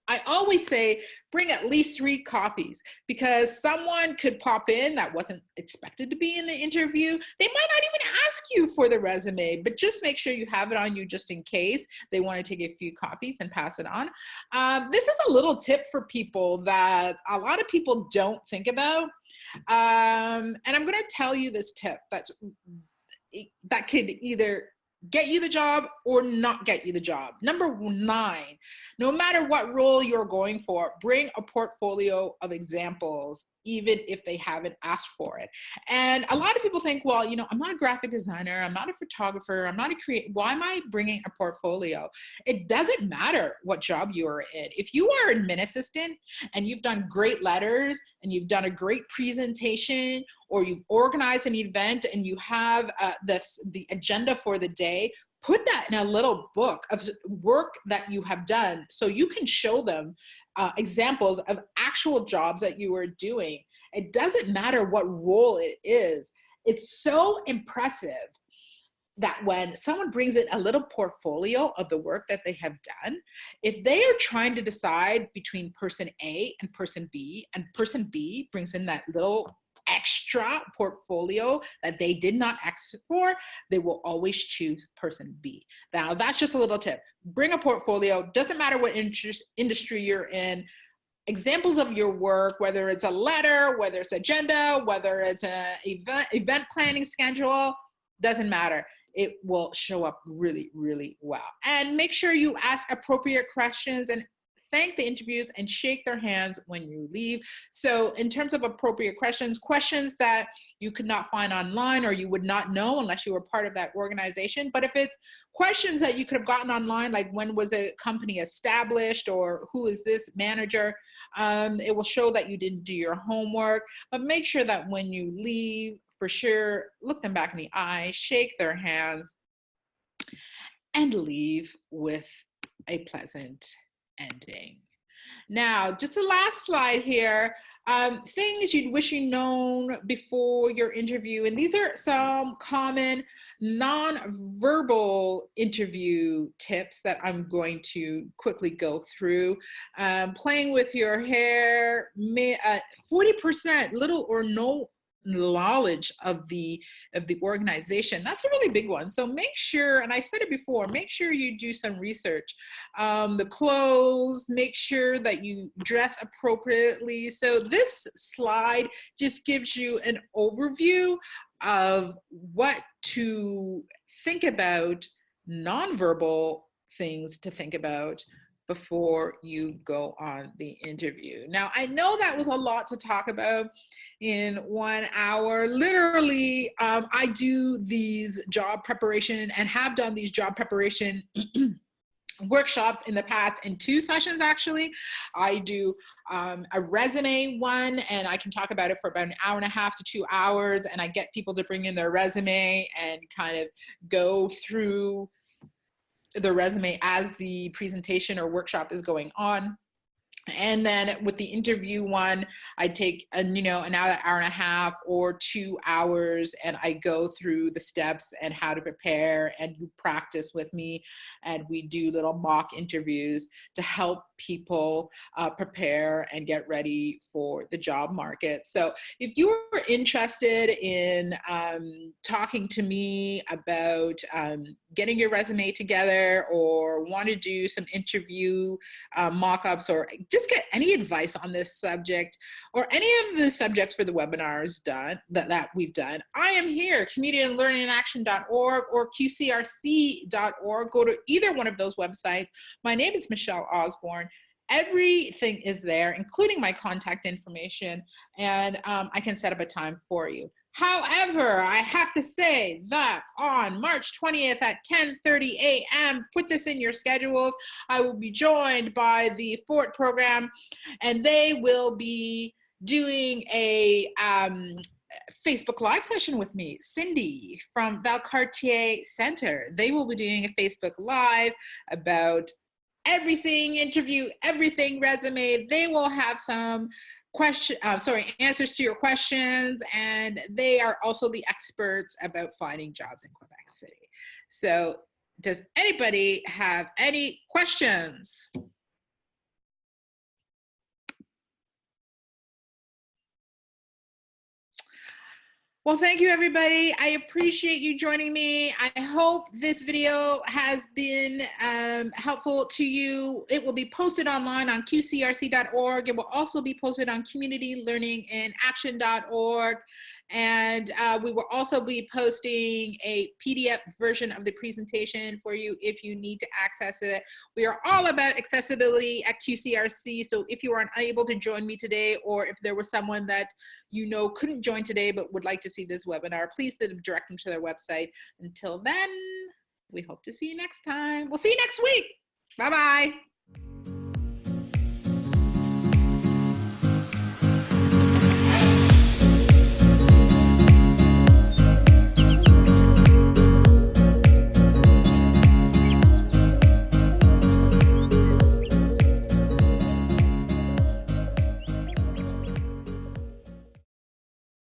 I always say bring at least 3 copies, because someone could pop in that wasn't expected to be in the interview. They might not even ask you for the resume, but just make sure you have it on you just in case they want to take a few copies and pass it on. This is a little tip for people that a lot of people don't think about. And I'm going to tell you this tip that could either get you the job or not get you the job. Number 9, no matter what role you're going for, bring a portfolio of examples, even if they haven't asked for it. And a lot of people think, well, I'm not a graphic designer, I'm not a photographer, I'm not a creator. Why am I bringing a portfolio? It doesn't matter what job you are in. If you are an admin assistant and you've done great letters and you've done a great presentation, or you've organized an event and you have the agenda for the day, put that in a little book of work that you have done so you can show them examples of actual jobs that you are doing. It doesn't matter what role it is. It's so impressive that when someone brings in a little portfolio of the work that they have done, if they are trying to decide between person A and person B brings in that little extra portfolio that they did not ask for, they will always choose person B. Now, that's just a little tip. Bring a portfolio. Doesn't matter what industry you're in. Examples of your work, whether it's a letter, whether it's agenda, whether it's an event planning schedule, doesn't matter. It will show up really, really well. And make sure you ask appropriate questions and thank the interviews and shake their hands when you leave. So in terms of appropriate questions that you could not find online or you would not know unless you were part of that organization. But if it's questions that you could have gotten online, like when was the company established or who is this manager, it will show that you didn't do your homework. But make sure that when you leave, for sure, look them back in the eye, shake their hands, and leave with a pleasant ending. Now, just the last slide here, things you'd wish you'd known before your interview. And these are some common non-verbal interview tips that I'm going to quickly go through. Playing with your hair, 40%, little or no knowledge of the organization. That's a really big one. So make sure, and I've said it before, make sure you do some research. The clothes, make sure that you dress appropriately. So this slide just gives you an overview of what to think about, nonverbal things to think about before you go on the interview. Now, I know that was a lot to talk about. in 1 hour. Literally, I do these job preparation and have done these job preparation workshops in the past in 2 sessions. Actually, I do a resume one, and I can talk about it for about 1.5 hours to 2 hours, and I get people to bring in their resume and kind of go through the resume as the presentation or workshop is going on. And then with the interview one, I take an hour, 1.5 hours or 2 hours, and I go through the steps and how to prepare, and you practice with me, and we do little mock interviews to help people prepare and get ready for the job market. So if you are interested in talking to me about getting your resume together, or want to do some interview mock-ups, or just get any advice on this subject or any of the subjects for the webinars that we've done, I am here, communitylearningaction.org or qcrc.org. Go to either one of those websites. My name is Michelle Osborne. Everything is there, including my contact information, and I can set up a time for you. However, I have to say that on March 20th at 10:30 a.m., put this in your schedules, I will be joined by the Fort program, and they will be doing a Facebook Live session with me, Cindy from Valcartier Center. They will be doing a Facebook Live about everything interview, everything resume. They will have some answers to your questions, and they are also the experts about finding jobs in Quebec City. So does anybody have any questions? Well, thank you, everybody. I appreciate you joining me. I hope this video has been helpful to you. It will be posted online on qcrc.org. It will also be posted on communitylearninginaction.org. And we will also be posting a PDF version of the presentation for you if you need to access it. We are all about accessibility at QCRC. So if you are unable to join me today, or if there was someone that couldn't join today but would like to see this webinar, please direct them to their website. Until then, we hope to see you next time. We'll see you next week. Bye-bye.